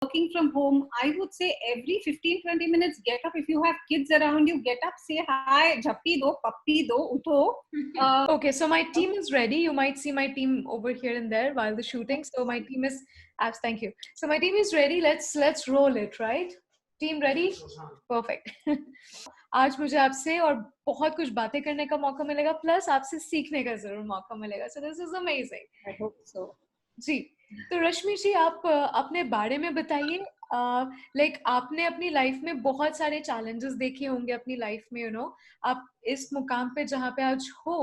working from home, I would say every 15-20 minutes, get up. If you have kids around you, get up, say hi, jhappi do, pappi do, utho. Okay, so my team is ready. You might see my team over here and there while the shooting. So my team is thank you. So my team is ready. Let's roll it, right? Team ready? Perfect. आज मुझे आपसे और बहुत कुछ बातें करने का मौका मिलेगा प्लस आपसे सीखने का जरूर मौका मिलेगा. So this is amazing. I hope so. जी, तो रश्मि जी आप अपने बारे में बताइए. लाइक आपने अपनी लाइफ में बहुत सारे चैलेंजेस देखे होंगे अपनी लाइफ में, यू नो, आप इस मुकाम पे जहाँ पे आज हो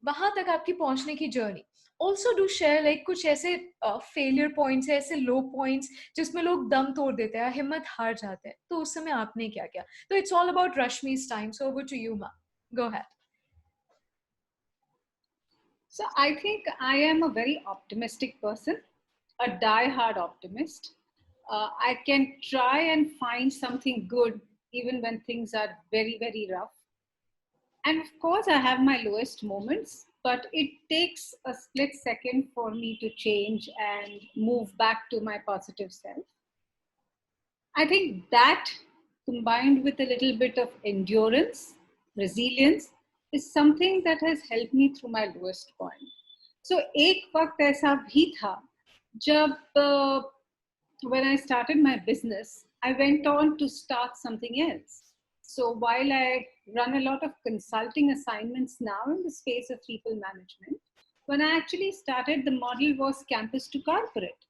वहां तक आपकी पहुंचने की journey. Also do share like कुछ ऐसे फेलियर पॉइंट्स है, ऐसे लो पॉइंट्स जिसमें लोग दम तोड़ देते हैं, हिम्मत हार जाते हैं, तो उस समय आपने क्या किया. तो it's all about Rashmi's time, so over to you ma'am. Go ahead. So I think I am a very optimistic person, a die-hard optimist. I can try and find something good even when things are very, very rough. And of course, I have my lowest moments, but it takes a split second for me to change and move back to my positive self. I think that combined with a little bit of endurance, resilience, is something that has helped me through my lowest point. So एक वक्त ऐसा भी था जब when I started my business, I went on to start something else. So while I run a lot of consulting assignments now in the space of people management, when I actually started, the model was campus to corporate.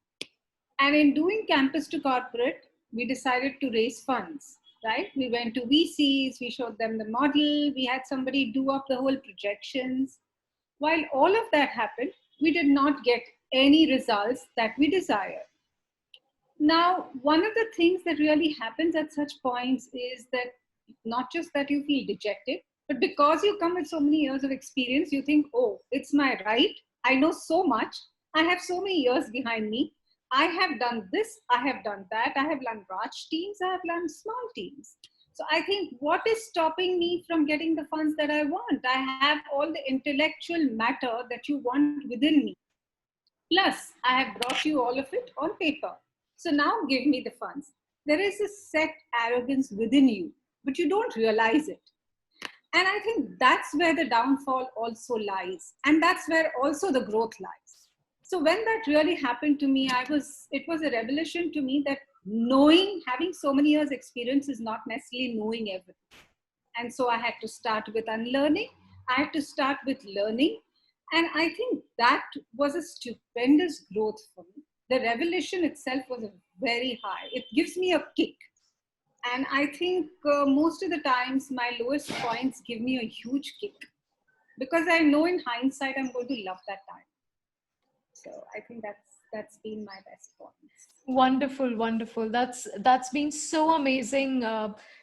And in doing campus to corporate, we decided to raise funds, right? We went to VCs, we showed them the model, we had somebody do up the whole projections. While all of that happened, we did not get any results that we desired. Now, one of the things that really happens at such points is that not just that you feel dejected, but because you come with so many years of experience, you think, oh, it's my right. I know so much. I have so many years behind me. I have done this, I have done that, I have run large teams, I have run small teams. So I think what is stopping me from getting the funds that I want? I have all the intellectual matter that you want within me. Plus, I have brought you all of it on paper. So now give me the funds. There is a set arrogance within you, but you don't realize it. And I think that's where the downfall also lies. And that's where also the growth lies. So when that really happened to me, it was a revelation to me that knowing, having so many years experience is not necessarily knowing everything. And so I had to start with unlearning. I had to start with learning. And I think that was a stupendous growth for me. The revelation itself was very high. It gives me a kick. And I think most of the times my lowest points give me a huge kick because I know in hindsight I'm going to love that time. So I think that's been my best points. Wonderful, wonderful. That's been so amazing,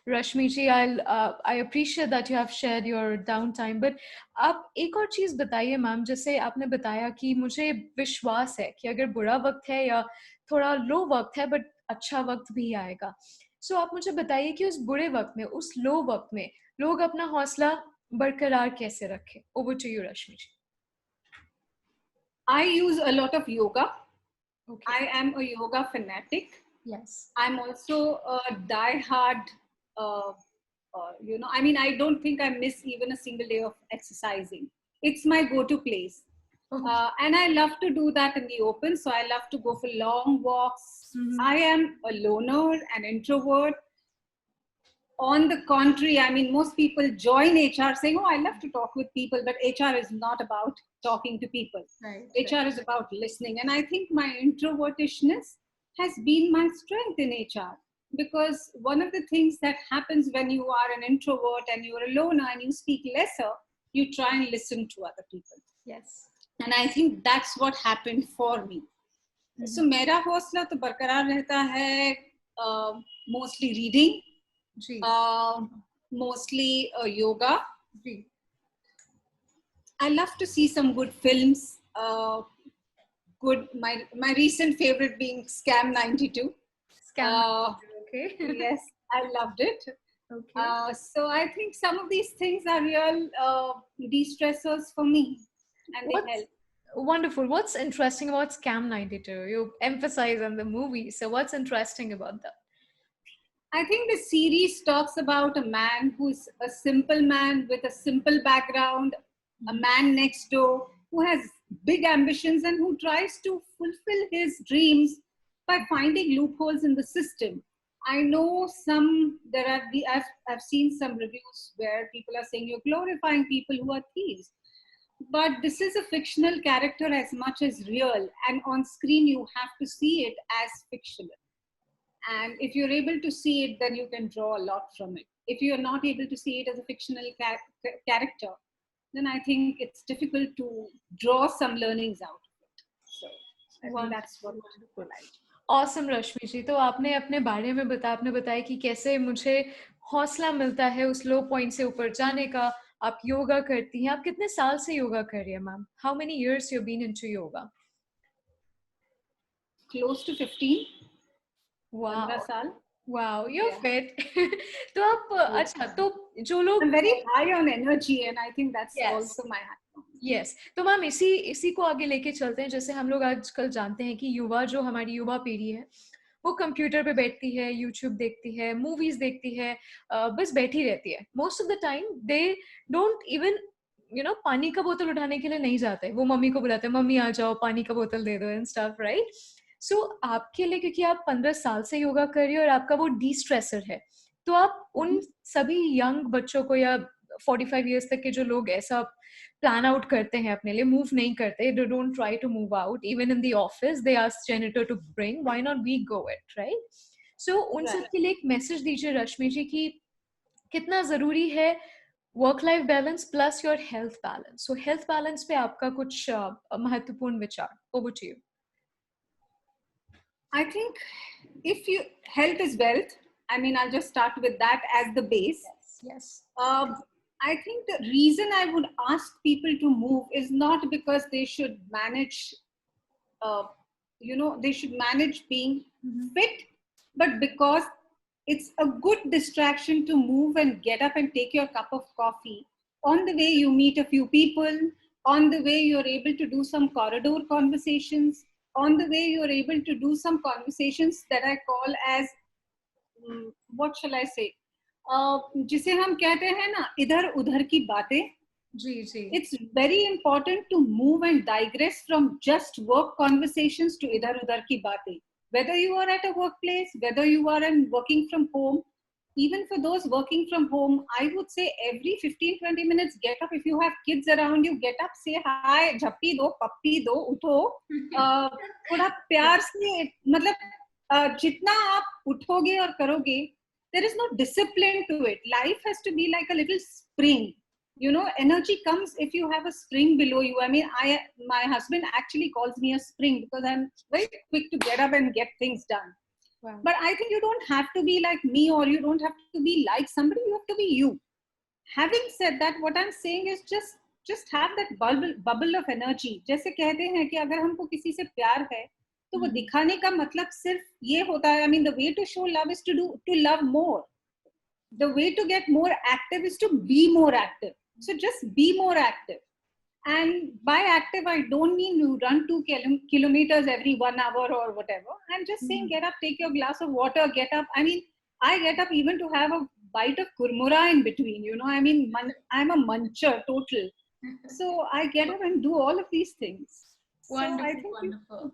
Rashmi ji. I appreciate that you have shared your downtime. But आप एक और चीज बताइए ma'am, जैसे आपने बताया कि मुझे विश्वास है कि अगर बुरा वक्त है या थोड़ा लो वक्त है बट अच्छा वक्त भी आएगा. So आप मुझे बताइए कि उस बुरे वक्त में, उस लो वक्त में लोग अपना हौसला बरकरार कैसे रखें. Over to you, Rashmi ji. I use a lot of yoga. Okay. I am a yoga fanatic. Yes. I'm also a die-hard, I mean, I don't think I miss even a single day of exercising. It's my go-to place. Okay. And I love to do that in the open. So I love to go for long walks. Mhm. I am a loner, an introvert. On the contrary, I mean, most people join HR saying, oh, I love to talk with people, but HR is not about talking to people. Right. HR is about listening. And I think my introvertishness has been my strength in HR because one of the things that happens when you are an introvert and you're a loner and you speak lesser, you try and listen to other people. Yes. And I think that's what happened for me. So मेरा हौसला तो बरकरार रहता है mostly reading, mostly yoga. I love to see some good films. My recent favorite being Scam 92. Scam 92, okay. Yes, I loved it. Okay. So I think some of these things are real de-stressors for me, and they help. Wonderful. What's interesting about Scam 92? You emphasize on the movie. So what's interesting about that? I think the series talks about a man who's a simple man with a simple background, a man next door who has big ambitions and who tries to fulfill his dreams by finding loopholes in the system. I know I've seen some reviews where people are saying you're glorifying people who are thieves. But this is a fictional character as much as real, and on screen you have to see it as fictional. And if you're able to see it, then you can draw a lot from it. If you're not able to see it as a fictional character, then I think it's difficult to draw some learnings out of it. So I think that's what I like. Awesome, रश्मि जी. तो आपने अपने बारे में आपने बताया कि कैसे मुझे हौसला मिलता है उस लो पॉइंट से ऊपर जाने का. आप योगा करती हैं. आप कितने साल से योगा कर रही हैं, ma'am? How many years you've been into yoga? Close to 15. Wow. 15 साल. Wow, you're Yeah. fit. तो आप अच्छा तो जो लोग I'm very high on energy and I think that's Yes. also my high. Yes तो मैम इसी को आगे लेके चलते हैं. जैसे हम लोग आजकल जानते हैं कि हमारी युवा पीढ़ी है वो कंप्यूटर पे बैठती है, यूट्यूब देखती है, मूवीज देखती है, बस बैठी रहती है. Most of the time they don't even पानी का बोतल उठाने के लिए नहीं जाते. वो मम्मी को बुलाते हैं, मम्मी आ जाओ पानी का बोतल दे दो एंड स्टफ, राइट? सो आपके लिए, क्योंकि आप 15 साल से योगा कर रही हो और आपका वो डी स्ट्रेसर है, तो आप उन सभी यंग बच्चों को या 45 इयर्स तक के जो लोग ऐसा प्लान आउट करते हैं अपने लिए, मूव नहीं करते, they don't try to move out even in the office, they ask janitor to bring, why not we go it, right? So उन सब के लिए एक मैसेज दीजिए रश्मि जी कि कितना जरूरी है work life balance plus your health balance. So health balance पे आपका कुछ महत्वपूर्ण विचार. Over to you. I think if you health is wealth, I mean, I'll just start with that as the base. Yes. I think the reason I would ask people to move is not because they should manage, they should manage being fit, but because it's a good distraction to move and get up and take your cup of coffee. On the way, you meet a few people. On the way, you're able to do some corridor conversations. On the way, you're able to do some conversations that I call as, what shall I say? जिसे हम कहते हैं ना इधर उधर की बातें. जी जी. It's very important to move and digress from just work conversations to idhar udhar ki baatein. Whether you are at a workplace, whether you are working from home, even for those working from home, I would say every 15-20 minutes get up. If you have kids around you, get up, say hi, झप्पी दो, पप्पी दो, उठो. थोड़ा प्यार से, मतलब जितना आप उठोगे और करोगे, there is no discipline to it. Life has to be like a little spring. Energy comes if you have a spring below you. I mean, my husband actually calls me a spring because I'm very quick to get up and get things done. Wow. But I think you don't have to be like me, or you don't have to be like somebody. You have to be you. Having said that, what I'm saying is just have that bubble of energy. जैसे कहते हैं कि अगर हमको किसी से प्यार है, तो वो दिखाने का मतलब सिर्फ ये होता है. I mean, the way to show love is to love more. The way to get more active is to be more active. So just be more active. And by active, I don't mean you run 2 kilometers every 1 hour or whatever. I'm just saying get up, take your glass of water, get up. I mean, I get up even to have a bite of kurmura in between. I mean, I'm a muncher total. So I get up and do all of these things. Wonderful, so I think wonderful.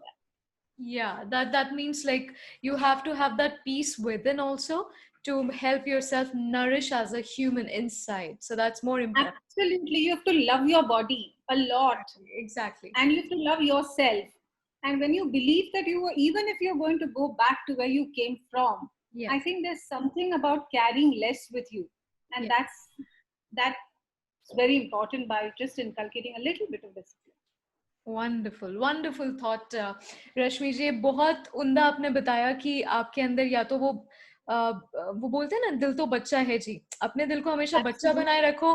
Yeah, that means like you have to have that peace within also to help yourself nourish as a human inside. So that's more important. Absolutely. You have to love your body a lot. Exactly. And you have to love yourself. And when you believe that even if you're going to go back to where you came from, yes. I think there's something about carrying less with you. And yes. that's very important by just inculcating a little bit of discipline. Wonderful thought, रश्मि जी. बहुत उम्दा आपने बताया कि आपके अंदर या तो वो बोलते हैं ना, दिल तो बच्चा है जी. अपने दिल को हमेशा बच्चा बनाए रखो,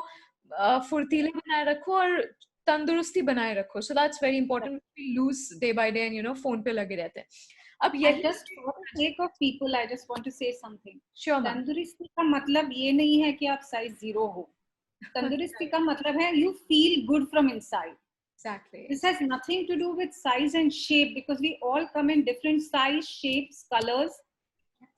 फुर्तीला बनाए रखो और तंदुरुस्ती बनाए रखो. So that's very important. We lose day by day and phone पे लगे रहते हैं. अब यही just for the sake of people, I just want to say something. Sure, तंदुरुस्ती का मतलब ये नहीं है कि आप size 0 हो. तंदुरुस्ती का मतलब है you feel good from inside. Exactly. This has nothing to do with size and shape, because we all come in different size, shapes, colors.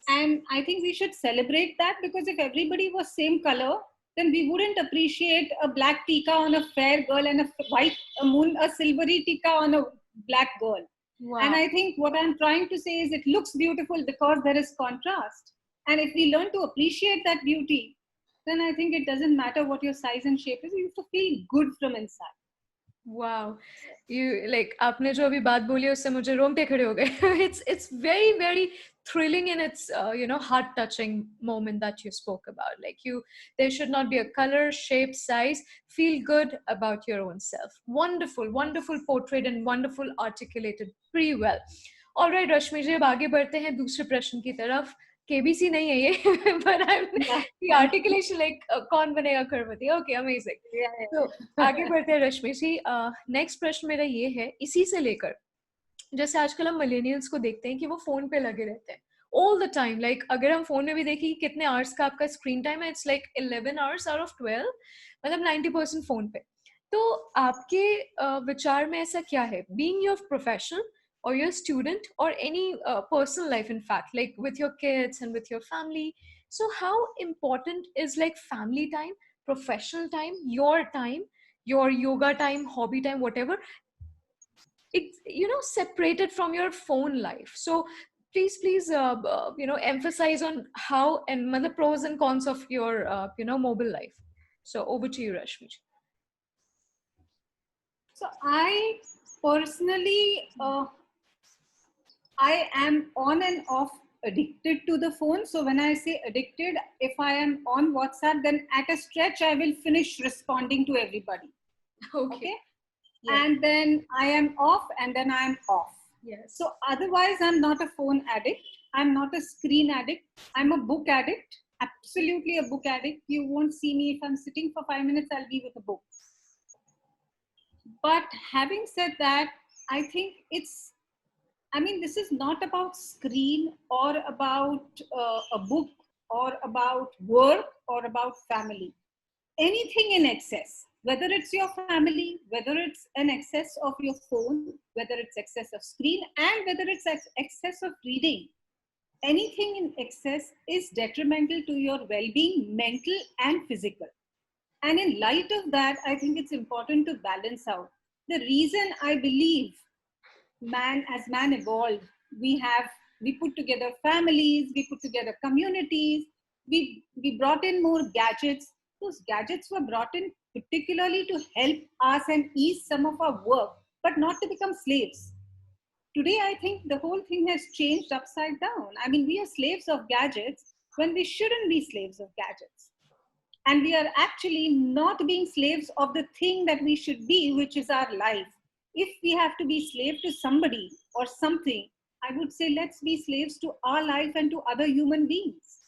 And I think we should celebrate that, because if everybody was same color, then we wouldn't appreciate a black tika on a fair girl and a silvery tika on a black girl. Wow. And I think what I'm trying to say is it looks beautiful because there is contrast. And if we learn to appreciate that beauty, then I think it doesn't matter what your size and shape is. You have to feel good from inside. Wow, you like आपने जो अभी बात बोली उससे मुझे रोंगटे खड़े हो गए. It's very very thrilling, and it's you know, heart touching moment that you spoke about. Like there should not be a color, shape, size. Feel good about your own self. Wonderful, wonderful portrait and wonderful articulated pretty well. All right, रश्मि जी, अब आगे बढ़ते हैं दूसरे प्रश्न की तरफ. KBC नहीं है ये, but I'm the articulation like कौन बनेगा करोड़पति. Okay, amazing. तो आगे बढ़ते हैं रश्मि जी. नेक्स्ट प्रश्न मेरा ये है, इसी से लेकर, जैसे आजकल हम मिलेनियल्स को देखते हैं कि वो फोन पे लगे रहते हैं ऑल द टाइम. लाइक अगर हम फोन में भी देखें कितने आवर्स का आपका स्क्रीन टाइम है, it's like 11 hours out of 12, मतलब 90% फोन पे. तो आपके विचार में ऐसा क्या है, being your professional or your student or any personal life, in fact, like with your kids and with your family? So how important is like family time, professional time, your yoga time, hobby time, whatever, it's, you know, separated from your phone life? So please you know, emphasize on how and the pros and cons of your you know, mobile life. So over to you, Rashmi. So I personally, I am on and off addicted to the phone. So when I say addicted, if I am on WhatsApp, then at a stretch, I will finish responding to everybody. Okay. Yeah. And then I am off, and then I am off. Yes. So otherwise, I'm not a phone addict. I'm not a screen addict. I'm a book addict. Absolutely a book addict. You won't see me if I'm sitting for 5 minutes, I'll be with a book. But having said that, I think this is not about screen or about a book or about work or about family. Anything in excess, whether it's your family, whether it's an excess of your phone, whether it's excess of screen, and whether it's excess of reading, anything in excess is detrimental to your well-being, mental and physical. And in light of that, I think it's important to balance out. The reason I believe as man evolved, we put together families, we put together communities, we brought in more gadgets. Those gadgets were brought in particularly to help us and ease some of our work, but not to become slaves. Today, I think the whole thing has changed upside down. I mean, we are slaves of gadgets when we shouldn't be slaves of gadgets. And we are actually not being slaves of the thing that we should be, which is our life. If we have to be slave to somebody or something, I would say let's be slaves to our life and to other human beings.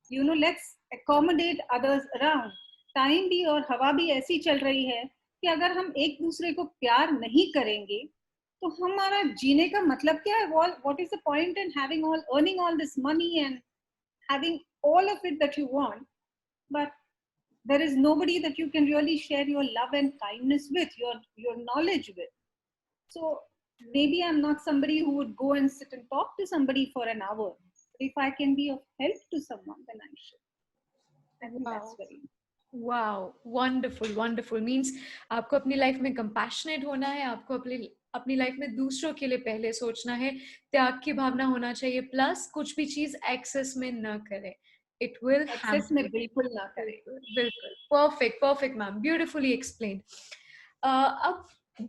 You know, let's accommodate others around. Time भी और हवा भी ऐसी चल रही है कि अगर हम एक दूसरे को प्यार नहीं करेंगे, तो हमारा जीने का मतलब क्या है? What is the point in earning all this money and having all of it that you want, but there is nobody that you can really share your love and kindness with, your knowledge with. So maybe I'm not somebody who would go and sit and talk to somebody for an hour. But if I can be of help to someone, then I should. I think that's very. Wow, wonderful, wonderful. Means आपको अपनी life में compassionate होना है, आपको अपनी life में दूसरों के लिए पहले सोचना है, त्याग की भावना होना चाहिए, प्लस कुछ भी चीज एक्सेस में न करें. It will एक्सेस में बिल्कुल ना करें. बिल्कुल. Perfect ma'am, beautifully explained. अब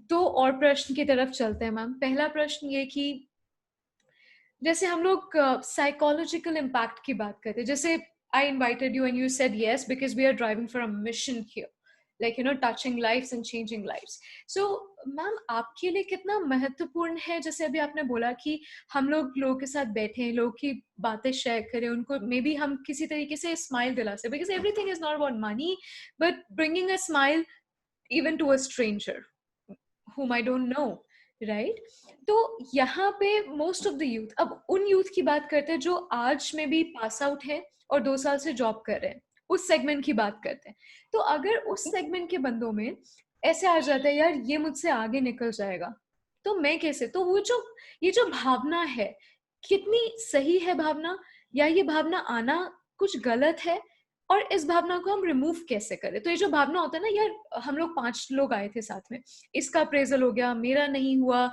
दो और प्रश्न की तरफ चलते हैं मैम. पहला प्रश्न ये कि जैसे हम लोग साइकोलॉजिकल इम्पैक्ट की बात करते हैं, जैसे I invited you and you said yes because we are driving for a mission here, like, you know, touching lives and changing lives. So ma'am, आपके लिए कितना महत्वपूर्ण है, जैसे अभी आपने बोला कि हम लोगों के साथ बैठे हैं, लोगों की बातें शेयर करें, उनको मे बी हम किसी तरीके से स्माइल दिला सके, because everything is not about money but bringing a smile even to a stranger whom I don't know, right? तो यहाँ पे most of the youth, अब उन youth की बात करते हैं जो आज में भी पास आउट है और 2 साल से जॉब कर रहे हैं, उस सेगमेंट की बात करते हैं. तो अगर उस सेगमेंट के बंदों में ऐसे आ जाता है यार ये मुझसे आगे निकल जाएगा, तो मैं कैसे, तो वो जो ये जो भावना है कितनी सही है भावना, या ये भावना आना कुछ गलत है, और इस भावना को हम रिमूव कैसे करें। तो ये जो भावना होता है ना यार, हम लोग 5 लोग आए थे साथ में, इसका अप्रेजल हो गया, मेरा नहीं हुआ,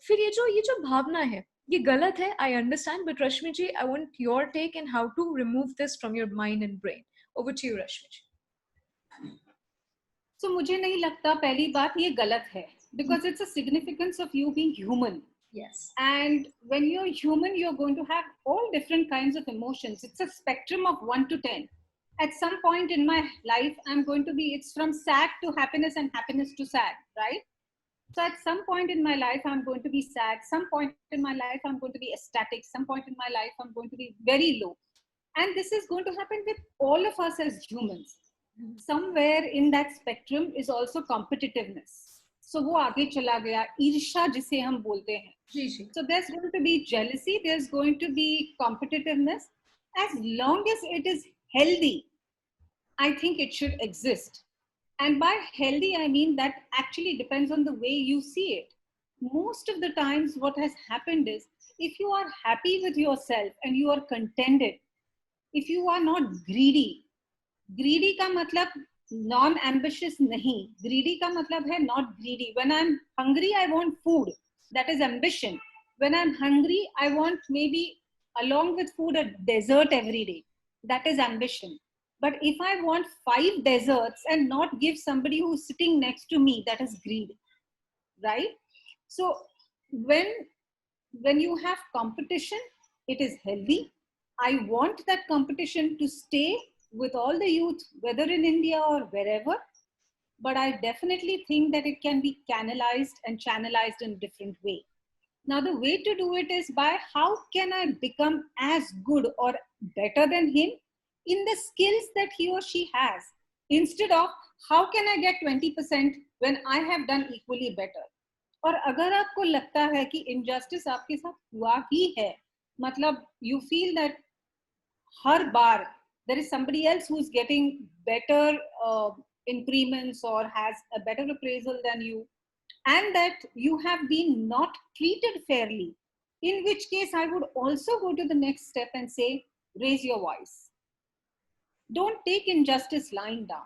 फिर ये जो भावना है ये गलत है, I understand, but Rashmi ji I want your take in how to remove this from your mind and brain. Over to you Rashmi ji. So मुझे नहीं लगता पहली बात ये गलत है, because it's a significance of you being human. Yes. And when you're human, you're going to have all different kinds of emotions. It's a spectrum of 1 to 10. At some point in my life, I'm going to be, it's from sad to happiness and happiness to sad, right? So at some point in my life, I'm going to be sad. Some point in my life, I'm going to be ecstatic. Some point in my life, I'm going to be very low. And this is going to happen with all of us as humans. Somewhere in that spectrum is also competitiveness. So वो आगे चला गया, ईर्ष्या जिसे हम बोलते हैं. जी जी. So there's going to be jealousy, there's going to be competitiveness. As long as it is healthy, I think it should exist. And by healthy, I mean that actually depends on the way you see it. Most of the times what has happened is, if you are happy with yourself and you are contented, if you are not greedy, greedy का मतलब non ambitious नहीं, greedy का मतलब है not greedy. When I'm hungry, I want food, that is ambition. When I'm hungry, I want maybe along with food a dessert every day, that is ambition. But if I want 5 desserts and not give somebody who's sitting next to me, that is greed, right? So when you have competition, it is healthy. I want that competition to stay with all the youth, whether in India or wherever. But I definitely think that it can be canalized and channelized in a different way. Now, the way to do it is by how can I become as good or better than him in the skills that he or she has, instead of how can I get 20% when I have done equally better. और अगर आपको लगता है कि injustice आपके साथ हुआ ही है, मतलब you feel that her bar there is somebody else who's getting better increments or has a better appraisal than you, and that you have been not treated fairly, in which case I would also go to the next step and say, raise your voice. Don't take injustice lying down.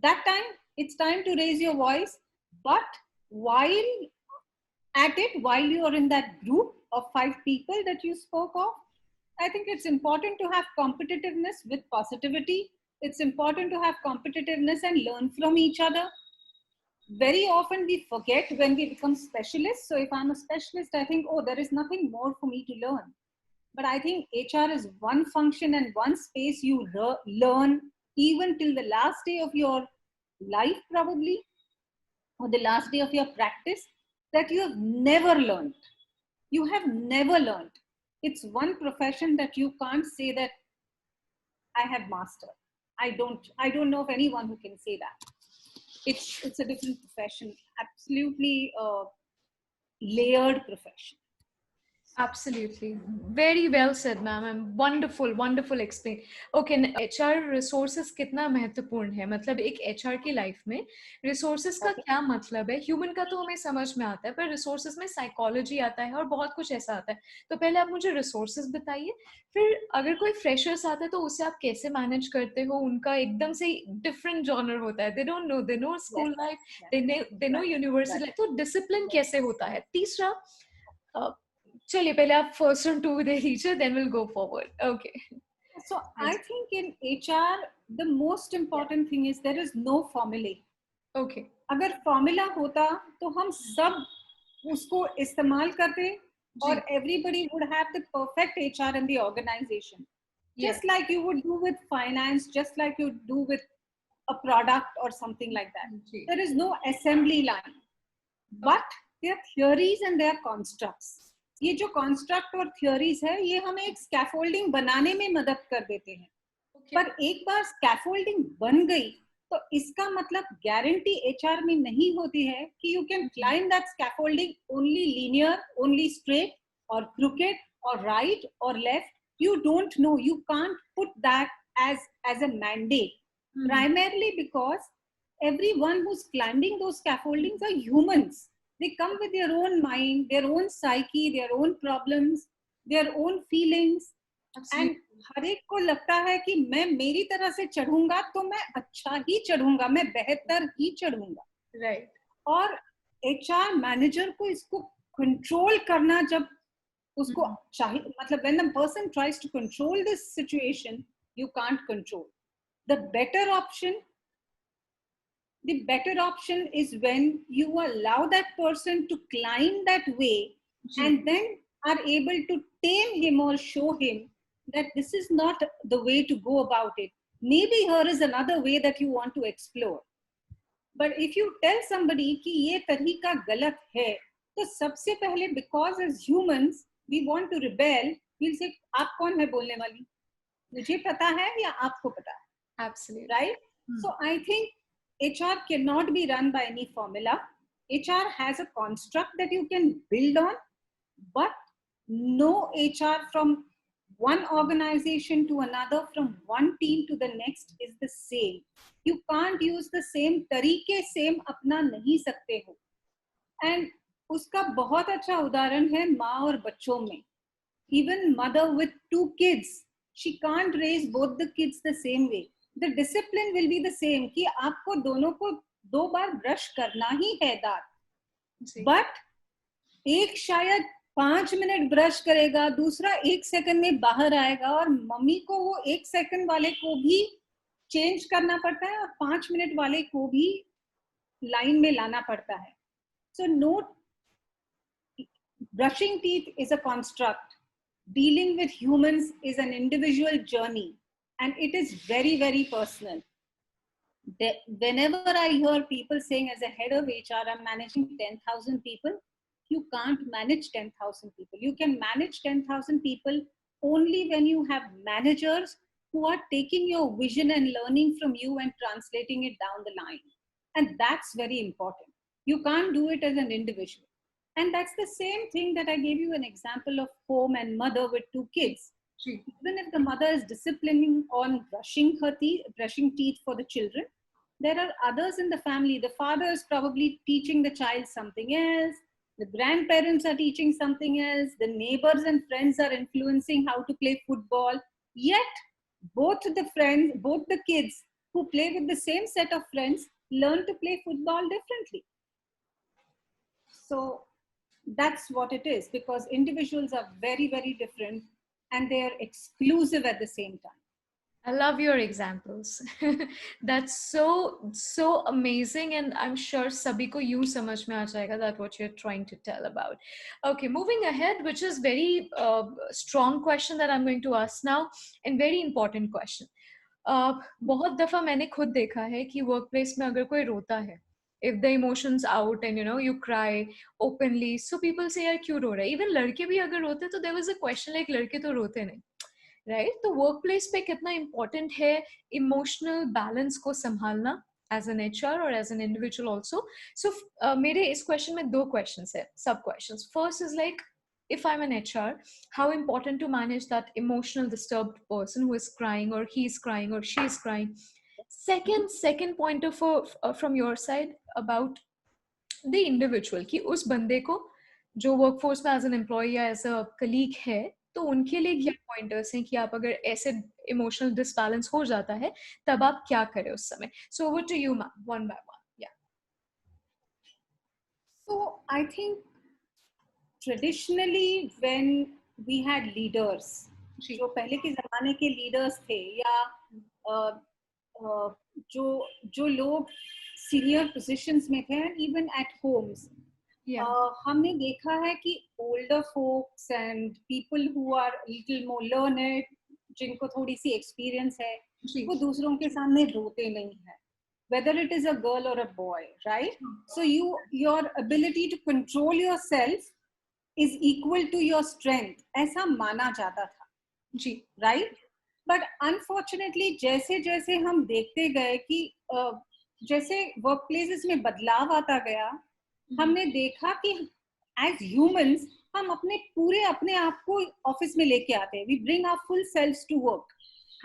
That time, it's time to raise your voice, but while at it, while you are in that group of 5 people that you spoke of, I think it's important to have competitiveness with positivity. It's important to have competitiveness and learn from each other. Very often we forget when we become specialists. So if I'm a specialist, I think, oh, there is nothing more for me to learn. But I think HR is one function and one space you learn even till the last day of your life, probably, or the last day of your practice, that you have never learned. You have never learned. It's one profession that you can't say that I have mastered. I don't know of anyone who can say that. It's a different profession, absolutely layered profession. Absolutely. Very well said, ma'am. And wonderful explain. Okay, HR resources कितना महत्वपूर्ण है, मतलब एक HR की life में resources का क्या मतलब है? Human का तो हमें समझ में आता है, पर resources में psychology आता है और बहुत कुछ ऐसा आता है. तो पहले आप मुझे resources बताइए, फिर अगर कोई freshers आता है तो उसे आप कैसे manage करते हो? उनका एकदम से different genre होता है. They know school life, they know university life. तो discipline कैसे होता है? तीसरा, चलिए पहले आप first and 2 दे दीजिए, then we'll go forward. Okay. So I think in HR, the most important thing is there is no formula. Okay. अगर formula होता तो हम सब उसको इस्तेमाल करते और everybody would have the perfect HR in the organization. Just like you would do with finance, just like you do with a product or something like that. There is no assembly line. But there are theories and there are constructs. ये जो construct और theories है, ये हमें एक scaffolding बनाने में मदद कर देते हैं. पर एक बार scaffolding बन गई, तो इसका मतलब guarantee HR में नहीं होती है कि you can climb that scaffolding only linear, only straight, or crooked, or right, or left. You don't know. You can't put that as a mandate. Primarily because everyone who's climbing those scaffoldings are humans. They come with their own mind, their own psyche, their own problems, their own feelings. And हर एक को लगता है कि मैं मेरी तरह से चढ़ूंगा तो मैं अच्छा ही चढ़ूंगा, मैं बेहतर ही चढ़ूंगा, राइट। और एचआर मैनेजर को इसको कंट्रोल करना, जब उसको चाहिए, मतलब when a person tries to control this situation, you can't control. The better option is when you allow that person to climb that way and then are able to tame him or show him that this is not the way to go about it. Maybe here is another way that you want to explore. But if you tell somebody कि ये तरीका गलत है, तो सबसे पहले, because as humans we want to rebel, we'll say आप कौन है बोलने वाली, मुझे पता है या आपको पता है. Absolutely. Right? So I think HR cannot be run by any formula. HR has a construct that you can build on, but no HR from one organization to another, from one team to the next is the same. You can't use the same तरीके same अपना नहीं सकते हो. And उसका बहुत अच्छा उदाहरण है माँ और बच्चों में. Even mother with 2 kids, she can't raise both the kids the same way. The discipline will be the same कि आपको दोनों को 2 बार ब्रश करना ही है दांत, but एक शायद 5 मिनट ब्रश करेगा, दूसरा 1 सेकंड में बाहर आएगा, और मम्मी को वो 1 सेकंड वाले को भी चेंज करना पड़ता है और 5 मिनट वाले को भी लाइन में लाना पड़ता है. So no, brushing teeth is a construct. Dealing with humans is an individual journey, and it is very, very personal. Whenever I hear people saying, as a head of HR, I'm managing 10,000 people, you can't manage 10,000 people. You can manage 10,000 people only when you have managers who are taking your vision and learning from you and translating it down the line. And that's very important. You can't do it as an individual. And that's the same thing that I gave you an example of home and mother with 2 kids. Even if the mother is disciplining on brushing teeth for the children, there are others in the family. The father is probably teaching the child something else. The grandparents are teaching something else. The neighbors and friends are influencing how to play football. Yet, both the kids who play with the same set of friends learn to play football differently. So that's what it is, because individuals are very, very different and they are exclusive at the same time. I love your examples. That's so amazing, and I'm sure sabhi ko यूं समझ में आ जाएगा that what you're trying to tell about. Okay, moving ahead, which is very strong question that I'm going to ask now, and very important question. बहुत दफा मैंने खुद देखा है कि workplace में अगर कोई रोता है, if the emotions out and you cry openly, so people say यार क्यों रो रहा है. Even लड़के भी अगर रोते तो there was a question like लड़के तो रोते नहीं. राइट, तो वर्क प्लेस पे कितना इम्पोर्टेंट है इमोशनल बैलेंस को संभालना एज एन एचआर और एज एन इंडिविजुअल ऑल्सो. सो मेरे इस क्वेश्चन में 2 क्वेश्चंस है, सब questions. First is like, if I'm an HR, how important to manage that emotional disturbed person who is crying or he is crying or she is crying. Second point of from your side about the individual, कि उस बंदे को जो workforce में as an employ या as a colleague है, तो उनके लिए क्या पॉइंटर्स हैं कि आप अगर ऐसे इमोशनल डिसबैलेंस हो जाता है तब आप क्या करें उस समय. So over to you ma'am, one by one. या so I think traditionally when we had leaders, जो पहले के जमाने के लीडर्स थे, या जो लोग सीनियर पोजीशंस में थे, इवन एट होम्स, हमने देखा है कि older folks and people who are a little more learned, जिनको थोड़ी सी एक्सपीरियंस है, वो दूसरों के सामने रोते नहीं है, whether it is a girl or a boy, right? So your ability to control yourself is equal to your strength, ऐसा माना जाता था जी, right? But unfortunately जैसे जैसे हम देखते गए कि जैसे वर्क प्लेसेस में बदलाव आता गया, हमने देखा कि एज ह्यूमंस हम अपने आप को ऑफिस में लेके आते हैं. We bring our full selves to work,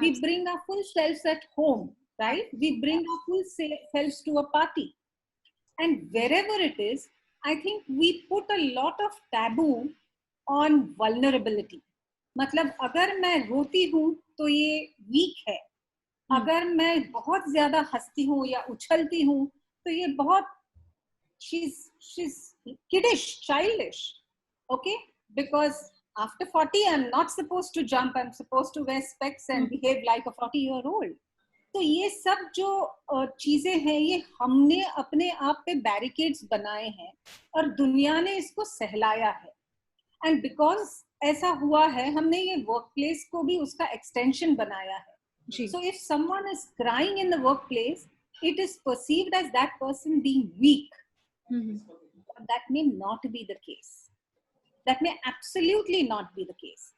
we bring our full selves at home, right? We bring our full selves to a party. And wherever it is, I think we put a lot of taboo on vulnerability. मतलब अगर मैं रोती हूँ तो ये week है, अगर मैं बहुत ज्यादा हंसती हूँ या उछलती हूँ तो ये बहुत she's kiddish, childish. Okay, because after 40 I'm not supposed to jump, I'm supposed to wear specs and behave like a 40-year-old. तो ये सब जो चीजें हैं ये हमने अपने आप पे बैरिकेड्स बनाए हैं और दुनिया ने इसको सहलाया है. एंड बिकॉज ऐसा हुआ है हमने ये वर्क प्लेस को भी उसका एक्सटेंशन बनाया है. So if someone is crying in the workplace, it is perceived as that person being weak. That may not be the case. That may absolutely not be the case.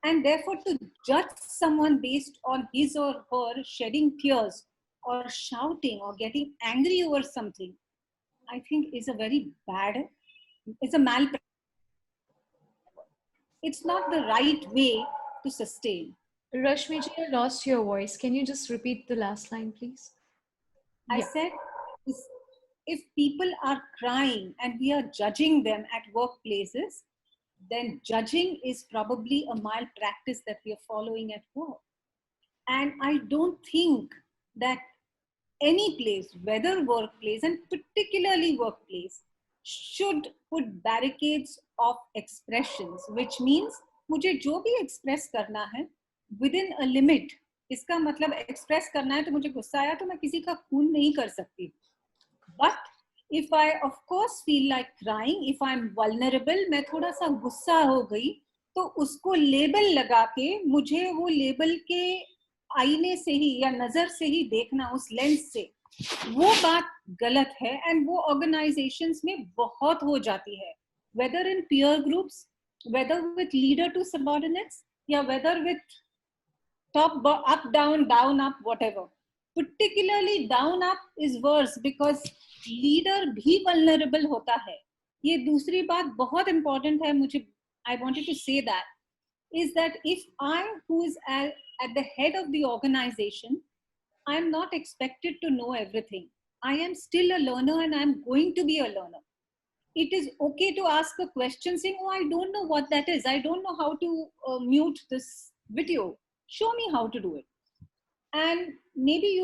And therefore, to judge someone based on his or her shedding tears or shouting or getting angry over something, I think is a very bad, it's a malpractice. It's not the right way to sustain. Rashmi ji, I lost your voice. Can you just repeat the last line, please? I said, if people are crying and we are judging them at workplaces, then judging is probably a malpractice that we are following at work. And I don't think that any place, whether workplace and particularly workplace, should put barricades of expressions, which means मुझे जो भी express करना है within a limit. इसका मतलब express करना है तो मुझे गुस्सा आया तो मैं किसी का खून नहीं कर सकती. But if I of course feel like crying, if I'm vulnerable, मैं थोड़ा सा गुस्सा हो गई तो उसको लेबल लगा के मुझे वो लेबल के आईने से ही या नजर से ही देखना, उस लेंस से, वो बात गलत है. एंड वो ऑर्गेनाइजेशंस में बहुत हो जाती है, whether in peer groups, whether with leader to subordinates, या whether with top up down down up whatever. Particularly down up is worse because leader भी vulnerable होता है. ये दूसरी बात बहुत important है मुझे, I wanted to say that, is that if I, who is at the head of the organization, I am not expected to know everything. I am still a learner and I am going to be a learner. It is okay to ask a question saying, oh, I don't know what that is. I don't know how to mute this video. Show me how to do it. And maybe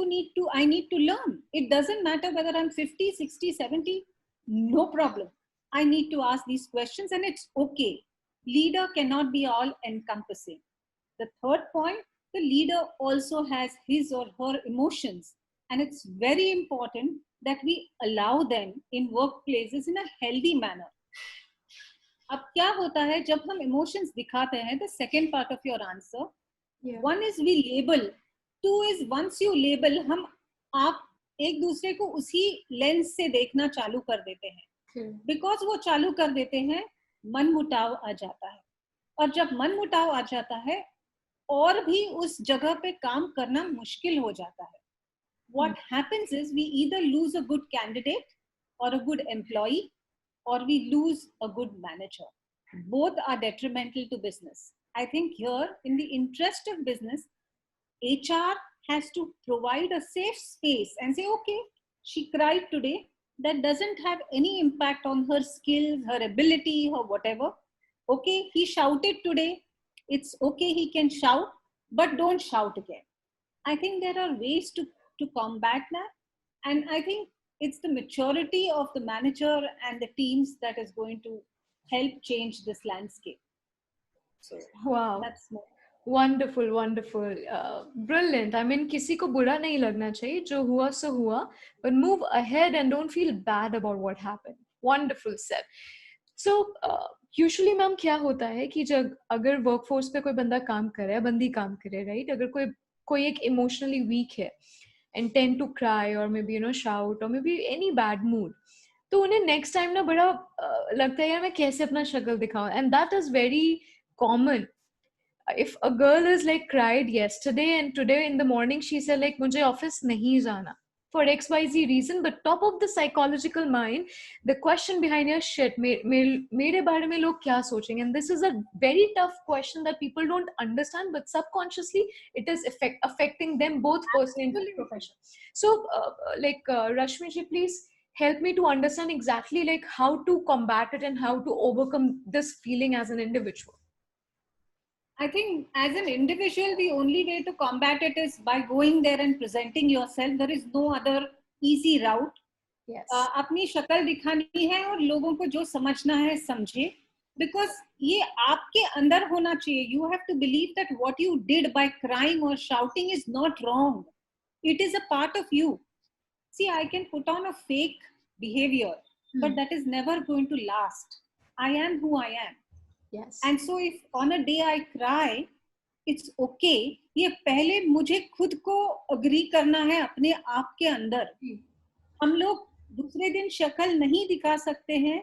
I need to learn. It doesn't matter whether I'm 50, 60, 70, no problem. I need to ask these questions and it's okay. Leader cannot be all encompassing. The third point, the leader also has his or her emotions. And it's very important that we allow them in workplaces in a healthy manner. अब क्या होता है जब हम emotions दिखाते हैं, the second part of your answer, one is we label, two is once you label, हम आप एक दूसरे को उसी लेंस से देखना चालू कर देते हैं. Because वो चालू कर देते हैं, मन मुटाव आ जाता है. और जब मन मुटाव आ जाता है, और भी उस जगह पे काम करना मुश्किल हो जाता है. What happens is we either lose a good candidate or a good employee, or we lose a good manager. Both are detrimental to business. I think here, in the interest of business, HR has to provide a safe space and say, okay, she cried today. That doesn't have any impact on her skills, her ability, or whatever. Okay, he shouted today. It's okay, he can shout, but don't shout again. I think there are ways to combat that. And I think it's the maturity of the manager and the teams that is going to help change this landscape. So, wow, that's more. Wonderful, wonderful, brilliant. I mean, किसी को बुरा नहीं लगना चाहिए, जो हुआ सो हुआ, but move ahead and don't feel bad about what happened. Wonderful said. So, usually ma'am क्या होता है कि जब अगर workforce पे कोई बंदा काम कर रहा है, बंदी काम कर रही है, right? अगर कोई एक emotionally weak है and tend to cry or maybe shout or maybe any bad mood, तो उन्हें next time ना बड़ा लगता है यार मैं कैसे अपना शक्ल दिखाऊं, and that is very common. If a girl is like cried yesterday and today in the morning she said like मुझे office नहीं जाना, for XYZ reason, but top of the psychological mind, the question behind your shit, मेरे बारे में लोग क्या सोचेंगे? And this is a very tough question that people don't understand, but subconsciously it is affecting them both personally and professionally. So, Rashmi ji, please help me to understand exactly like how to combat it and how to overcome this feeling as an individual. I think as an individual, the only way to combat it is by going there and presenting yourself. There is no other easy route. Yes. अपनी शक्ल दिखानी है और लोगों को जो समझना है समझे, because ये आपके अंदर होना चाहिए. You have to believe that what you did by crying or shouting is not wrong. It is a part of you. See, I can put on a fake behavior, but that is never going to last. I am who I am. Yes. And so if on a day I cry, it's okay. ये पहले मुझे खुद को agree करना है अपने आप के अंदर. हम लोग दूसरे दिन शक्ल नहीं दिखा सकते हैं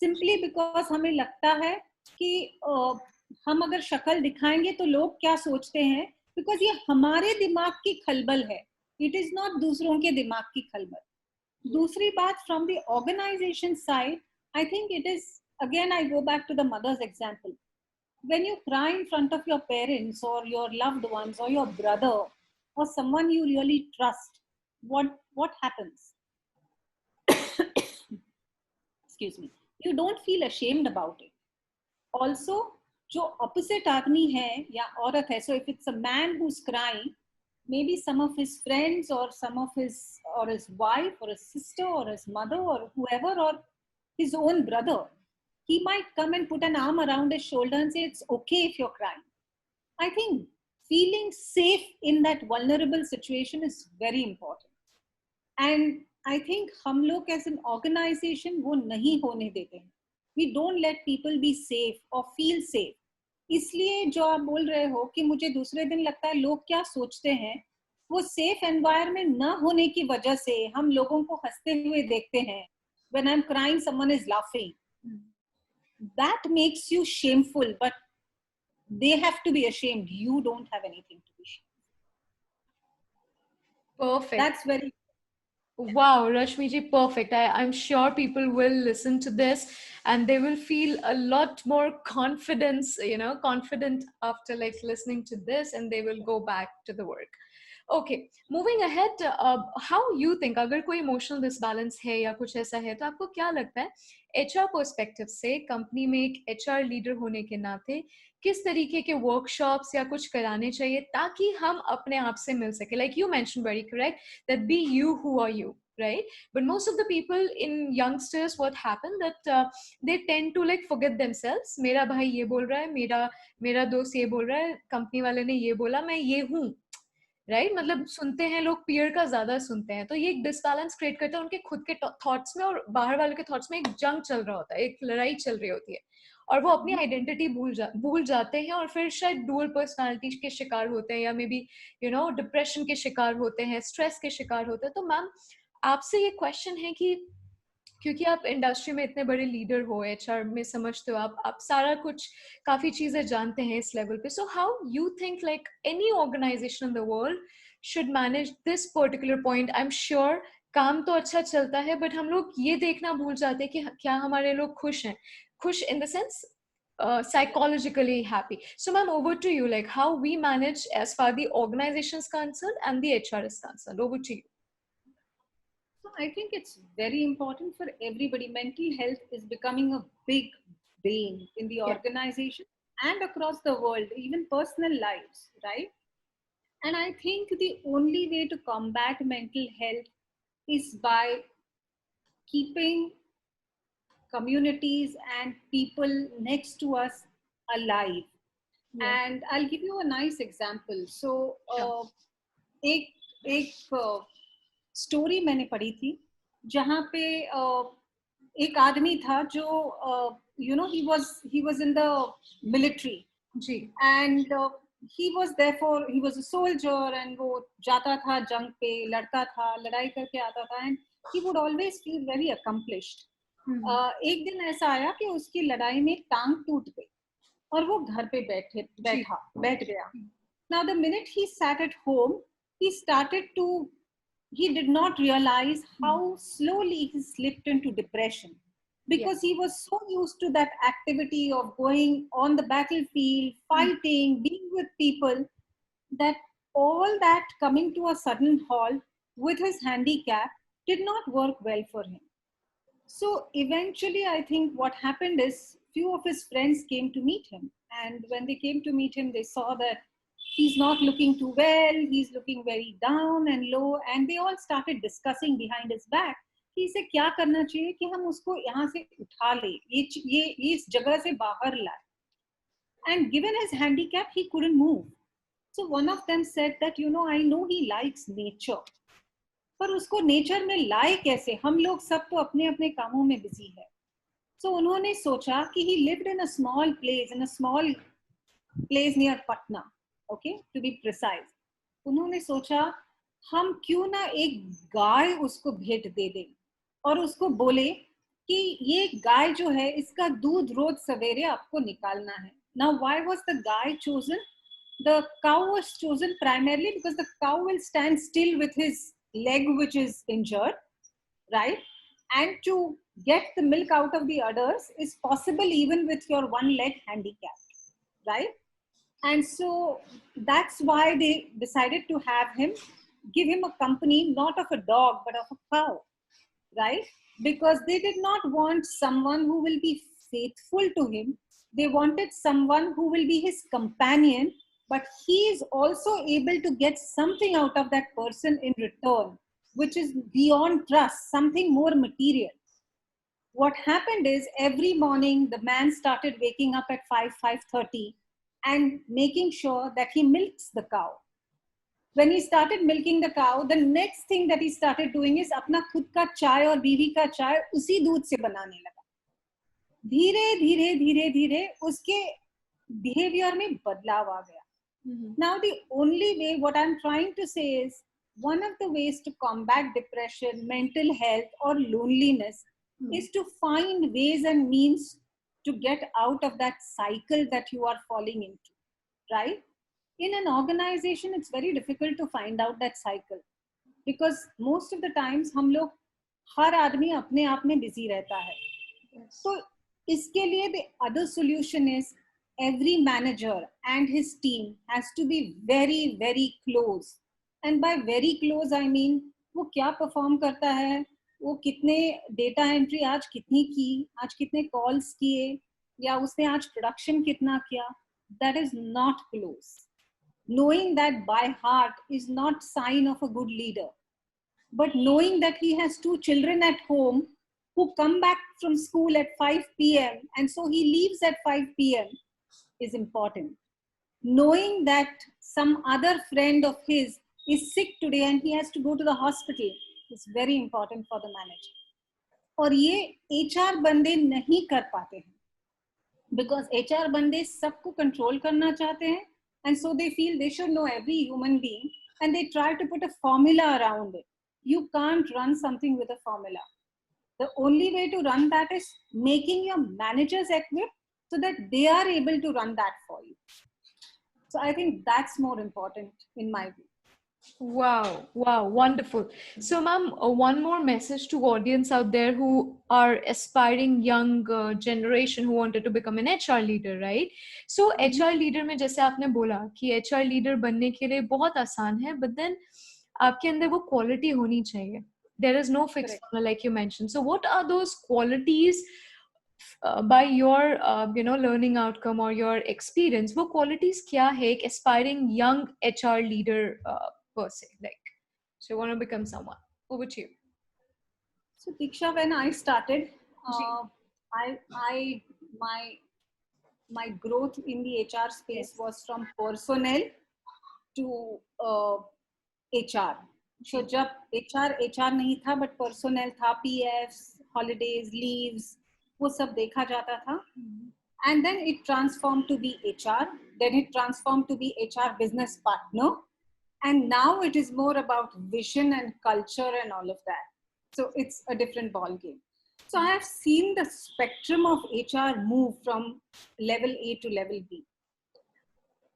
simply because हमें लगता है कि हम अगर शक्ल दिखाएंगे तो लोग क्या सोचते हैं, because ये हमारे दिमाग की खलबल है. It is not दूसरों के दिमाग की खलबल. दूसरी बात, from the organization side, I think it is, again I go back to the mother's example. When you cry in front of your parents or your loved ones or your brother or someone you really trust, what happens? Excuse me. You don't feel ashamed about it. Also, जो opposite आदमी है या औरत है, so if it's a man who's crying, maybe some of his friends or some of his wife or his sister or his mother or whoever or his own brother, he might come and put an arm around his shoulder and say, it's okay if you're crying. I think feeling safe in that vulnerable situation is very important. And I think हम लोग as an organization वो नहीं होने देते हैं. We don't let people be safe or feel safe. इसलिए जो आप बोल रहे हो कि मुझे दूसरे दिन लगता है लोग क्या सोचते हैं, वो सेफ एनवायरनमेंट न होने की वजह से हम लोगों को हंसते हुए देखते हैं. When I'm crying, someone is laughing. That makes you shameful, but they have to be ashamed. You don't have anything to be ashamed. Perfect. That's very. Wow, Rashmi ji, perfect. I'm sure people will listen to this and they will feel a lot more confidence, confident after like listening to this, and they will go back to the work. Okay, moving ahead, how you think, अगर कोई emotional disbalance है या कुछ ऐसा है, तो आपको क्या लगता है HR perspective से कंपनी में एक HR लीडर होने के नाते किस तरीके के वर्कशॉप्स या कुछ कराने चाहिए ताकि हम अपने आप से मिल सके? Like you mentioned very correct that be you who are you, right? But most of the people in youngsters, what happened that they tend to like forget themselves. मेरा भाई ये बोल रहा है, मेरा दोस्त ये बोल रहा है, कंपनी वाले ने ये बोला, मैं ये हूँ, राइट? मतलब सुनते हैं लोग, पीयर का ज्यादा सुनते हैं, तो ये एक डिसबैलेंस क्रिएट करता है उनके खुद के थॉट्स में और बाहर वाले के थॉट्स में. एक जंग चल रहा होता है, एक लड़ाई चल रही होती है और वो अपनी आइडेंटिटी भूल जाते हैं और फिर शायद डुअल पर्सनालिटी के शिकार होते हैं या मे बी डिप्रेशन के शिकार होते हैं, स्ट्रेस के शिकार होते हैं. तो मैम आपसे ये क्वेश्चन है कि क्योंकि आप इंडस्ट्री में इतने बड़े लीडर हो, एचआर में समझते हो, आप सारा कुछ काफी चीजें जानते हैं इस लेवल पे. So how you think like any organisation in the world should manage this particular point? I am sure काम तो अच्छा चलता है बट हम लोग ये देखना भूल जाते हैं कि क्या हमारे लोग खुश हैं, खुश in the sense psychologically happy. So ma'am, over to you, like how we manage as far the organization is concerned and the HR is concerned. Over to you. I think it's very important for everybody. Mental health is becoming a big bane in the organization and across the world, even personal lives, right? And I think the only way to combat mental health is by keeping communities and people next to us alive. And I'll give you a nice example. So, एक story मैंने पढ़ी थी जहाँ पे एक आदमी था जो he was in the military ji, and he was a soldier and वो जाता था जंग पे, लड़ता था, लड़ाई करके आता था, and he would always feel very accomplished. एक दिन ऐसा आया कि उसकी लड़ाई में टांग टूट गई और वो घर पे बैठ गया. Now the minute he sat at home, he started to he did not realize how slowly he slipped into depression, Yeah. because he was so used to that activity of going on the battlefield, fighting, being with people, that all that coming to a sudden halt with his handicap did not work well for him. So eventually, I think what happened is few of his friends came to meet him. And when they came to meet him, they saw that he's not looking too well, he's looking very down and low. And they all started discussing behind his back कि इसे क्या करना चाहिए कि हम उसको यहाँ से उठा ले, ये इस जगह से बाहर लाए. And given his handicap, he couldn't move. So one of them said that, I know he likes nature, पर उसको नेचर में लाए कैसे, हम लोग सब तो अपने अपने कामों में बिजी है. So उन्होंने सोचा कि he lived in a small place near Patna, okay, to be precise. उन्होंने सोचा हम क्यों ना एक गाय उसको भेंट दे दें और उसको बोले कि ये गाय जो है इसका दूध रोज सवेरे आपको निकालना है. Now why was the guy chosen? The cow was chosen primarily because the cow will stand still with his leg which is injured, right? And to get the milk out of the udders is possible even with your one leg handicap, right? And so that's why they decided to give him a company, not of a dog, but of a cow, right? Because they did not want someone who will be faithful to him. They wanted someone who will be his companion, but he is also able to get something out of that person in return, which is beyond trust, something more material. What happened is every morning the man started waking up at 5:30 and making sure that he milks the cow. When he started milking the cow, the next thing that he started doing is अपना खुद का चाय और बीवी का चाय उसी दूध से बनाने लगा. धीरे धीरे धीरे धीरे उसके बिहेवियर में बदलाव आ गया. Now the only way, what I'm trying to say is, one of the ways to combat depression, mental health or loneliness is to find ways and means to get out of that cycle that you are falling into, right? In an organization, it's very difficult to find out that cycle because most of the times हम लोग हर आदमी अपने आप में busy रहता है. तो इसके लिए the other solution is every manager and his team has to be very, very close. And by very close, I mean वो क्या perform करता है, वो कितने data entry आज कितनी की, आज कितने calls किए, या उसने आज production कितना किया, that is not close. Knowing that by heart is not sign of a good leader. But knowing that he has 2 children at home who come back from school at 5 p.m. and so he leaves at 5 p.m. is important. Knowing that some other friend of his is sick today and he has to go to the hospital is very important for the manager. और ये HR बंदे नहीं कर पाते हैं because HR बंदे सबको control करना चाहते हैं and so they feel they should know every human being and they try to put a formula around it. You can't run something with a formula. The only way to run that is making your managers equipped so that they are able to run that for you. So I think that's more important in my view. Wow, wonderful. So, ma'am, one more message to audience out there who are aspiring young generation who wanted to become an HR leader, right? So, HR leader में जैसे आपने बोला कि HR leader बनने के लिए बहुत आसान है, but then आपके अंदर वो quality होनी चाहिए. There is no fixed formula like you mentioned. So, what are those qualities by your learning outcome or your experience? वो qualities क्या है एक aspiring young HR leader per se, like, so you want to become someone? Over to you. So Diksha, when I started, my growth in the HR space was from personnel to HR. So जब HR नहीं था, but personnel था, PFs, holidays, leaves, वो सब देखा जाता था. And then it transformed to be HR. Then it transformed to be HR business partner. And now it is more about vision and culture and all of that. So it's a different ball game. So I have seen the spectrum of HR move from level A to level B.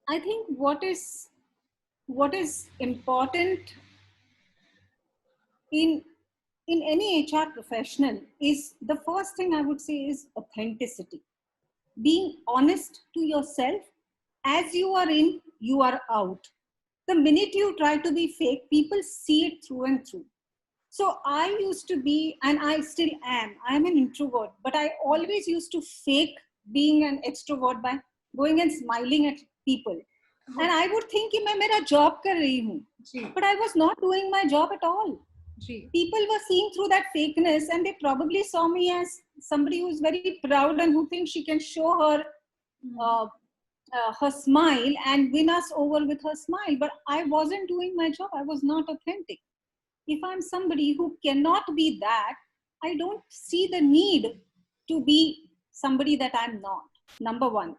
I think what is important in any HR professional is the first thing I would say is authenticity. Being honest to yourself. As you are in, you are out. The minute you try to be fake, people see it through and through. So I used to be, and I still am, I'm an introvert, but I always used to fake being an extrovert by going and smiling at people. And I would think कि मैं मेरा job कर रही हूँ. But I was not doing my job at all. People were seeing through that fakeness, and they probably saw me as somebody who's very proud and who thinks she can show her smile and win us over with her smile. But I wasn't doing my job. I was not authentic. If I'm somebody who cannot be that, I don't see the need to be somebody that I'm not. Number one.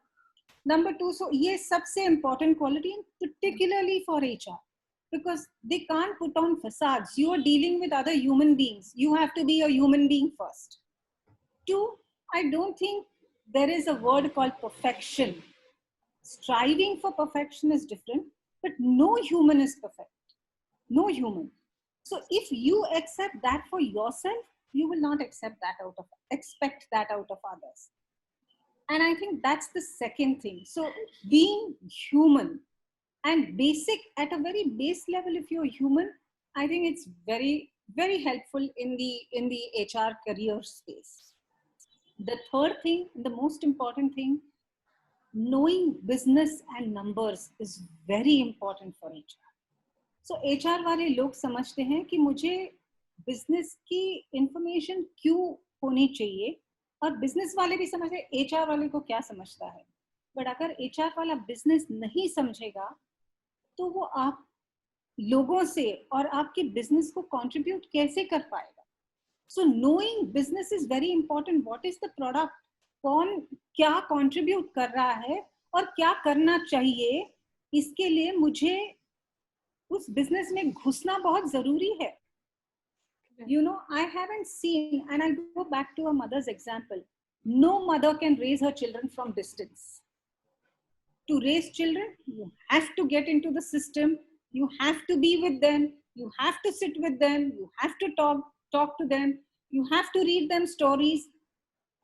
Number two, so yes, सबसे important quality, particularly for HR, because they can't put on facades. You are dealing with other human beings. You have to be a human being first. Two, I don't think there is a word called perfection. Striving for perfection is different, but no human is perfect. No human. So if you accept that for yourself, you will not expect that out of others. And I think that's the second thing. So being human and basic at a very base level, if you're human, I think it's very, very helpful in the HR career space. The third thing, the most important thing, knowing business and numbers is very important for HR. So HR वाले लोग समझते हैं कि मुझे business की information क्यों होनी चाहिए, और बिजनेस वाले भी समझते हैं HR वाले को क्या समझता है. बट अगर HR वाला बिजनेस नहीं समझेगा तो वो आप लोगों से और आपके बिजनेस को कंट्रीब्यूट कैसे कर पाएगा. सो knowing business is very important. What is the product, कौन क्या कंट्रीब्यूट कर रहा है और क्या करना चाहिए, इसके लिए मुझे उस बिजनेस में घुसना बहुत जरूरी है. You know, I haven't seen, and I go back to a mother's example. No mother can raise her children from distance. To raise children, you have to get into the system. You have to be with them. You have to sit with them. You have to talk to them. You have to read them stories.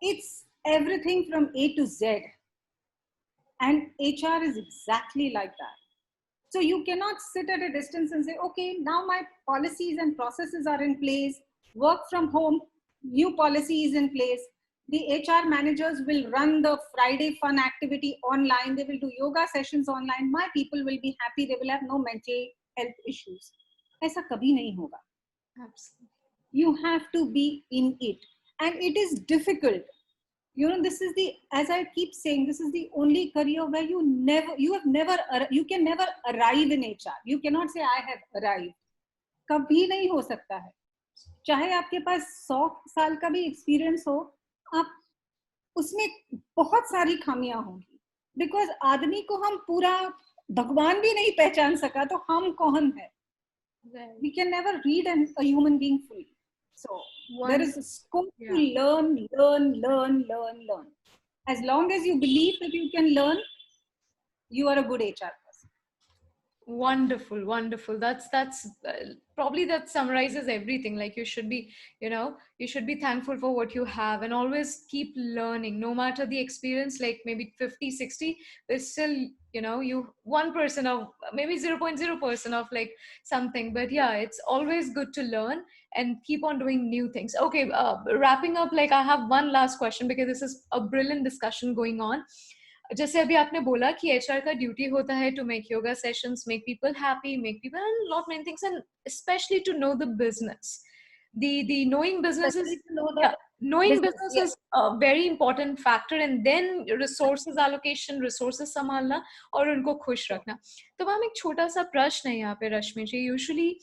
It's everything from A to Z. And HR is exactly like that. So you cannot sit at a distance and say, okay, now my policies and processes are in place. Work from home, new policy is in place. The HR managers will run the Friday fun activity online. They will do yoga sessions online. My people will be happy. They will have no mental health issues. ऐसा कभी नहीं होगा. Absolutely. You have to be in it. And it is difficult. You know, this is the, as I keep saying, this is the only career where you can never arrive in HR. You cannot say I have arrived. कभी नहीं हो सकता है. चाहे आपके पास 100 साल का भी एक्सपीरियंस हो, आप उसमें बहुत सारी खामियां होंगी. बिकॉज आदमी को हम पूरा भगवान भी नहीं पहचान सका तो हम कौन है. We can never read a human being fully. So there is a scope to learn. As long as you believe that you can learn, you are a good HR person. Wonderful. That's probably that summarizes everything. Like you should be thankful for what you have and always keep learning, no matter the experience, like maybe 50, 60, there's still, you 1% of maybe 0.0% of like something, but yeah, it's always good to learn and keep on doing new things. Okay, wrapping up, like I have one last question because this is a brilliant discussion going on. जैसे अभी आपने बोला कि HR का duty होता है to make yoga sessions, make people happy, make people lot many things, and specially to know the business. The knowing business is a very important factor, and then resources allocation, resources संभालना और उनको खुश रखना. तो हम एक छोटा सा प्रश्न है यहाँ पे रश्मि जी. यूजुअली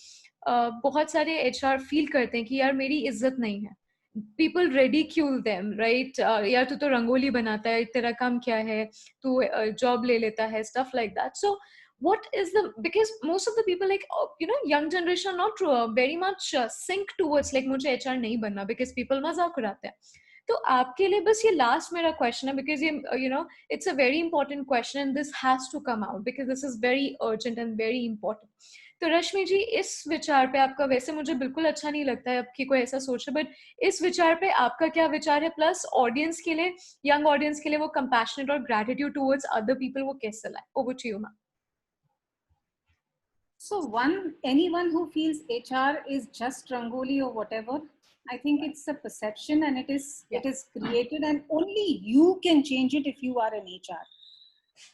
बहुत सारे एचआर फील करते हैं कि यार मेरी इज्जत नहीं है. People ridicule them, right? यार तू तो रंगोली बनाता है, तेरा काम क्या है, तू जॉब ले लेता है, stuff like that. So what is because most of the people, like young generation are not very much sync towards like मुझे HR नहीं बनना, because people मजाक उड़ाते हैं. तो आपके लिए बस ये लास्ट मेरा क्वेश्चन है, बिकॉज ये it's a very important question and this has to come out because this is very urgent and very important. तो रश्मि जी, इस विचार पे आपका, वैसे मुझे बिल्कुल अच्छा नहीं लगता है आपकी कोई ऐसा सोचे, बट इस विचार पे आपका क्या विचार है, प्लस ऑडियंस के लिए, यंग ऑडियंस के लिए वो कंपैशनेट और ग्रेटिट्यूड टुवर्ड्स अदर पीपल वो कैसे लाए? Over to you ma'am. So anyone who feels HR is just Rangoli or whatever, I think it's a perception, and it is created, and only you can change it if you are an HR.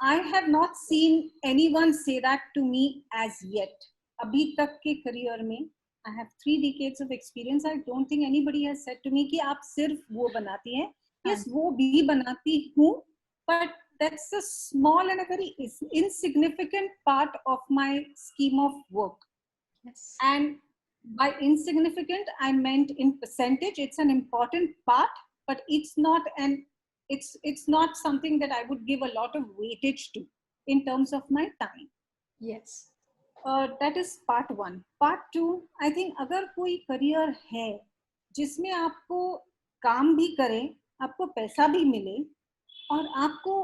I have not seen anyone say that to me as yet. Abhi tak ke career mein, I have 3 decades of experience. I don't think anybody has said to me कि आप सिर्फ वो बनाती हैं. Yes, वो भी बनाती हूँ, but that's a small and a very insignificant part of my scheme of work. Yes. And by insignificant, I meant in percentage. It's an important part, but it's not something that I would give a lot of weightage to in terms of my time. Yes. That is part 1. Part 2, I think अगर कोई career है जिसमें आपको काम भी करें, आपको पैसा भी मिले, और आपको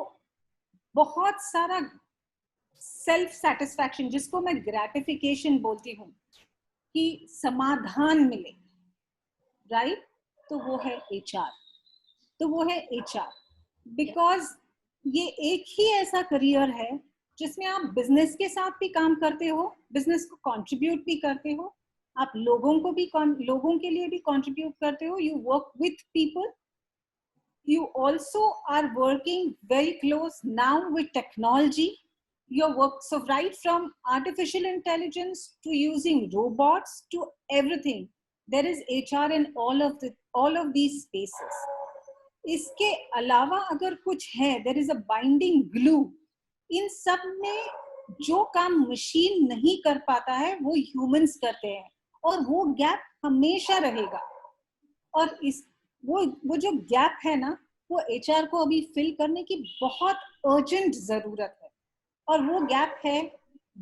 बहुत सारा सेल्फ सेटिस्फैक्शन, जिसको मैं ग्रेटिफिकेशन बोलती हूँ, कि समाधान मिले, राइट, तो वो है HR. तो वो है HR, बिकॉज ये एक ही ऐसा करियर है जिसमें आप बिजनेस के साथ भी काम करते हो, बिजनेस को कंट्रीब्यूट भी करते हो, आप लोगों के लिए भी कंट्रीब्यूट करते हो. You work with people. You also are working very close now with technology. Your work, so right from artificial intelligence to using robots to everything, there is HR in all of these spaces. इसके अलावा अगर कुछ है, there is a binding glue. इन सब में जो काम machine नहीं कर पाता है वो ह्यूमंस करते हैं, और वो गैप हमेशा रहेगा. और वो जो गैप है ना, वो HR को अभी फिल करने की बहुत अर्जेंट जरूरत है. और वो गैप है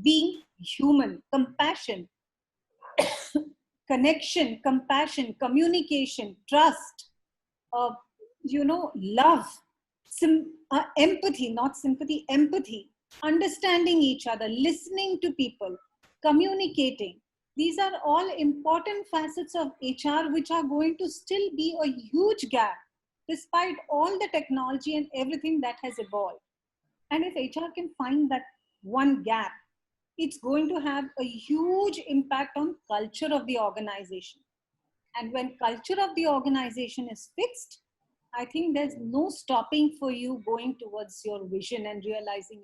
being human, compassion, connection, compassion, communication, trust, love, empathy, not sympathy, empathy, understanding each other, listening to people, communicating. These are all important facets of HR which are going to still be a huge gap despite all the technology and everything that has evolved. And if HR can find that one gap, it's going to have a huge impact on culture of the organization. And when culture of the organization is fixed, I think there's no stopping for you going towards your vision and realizing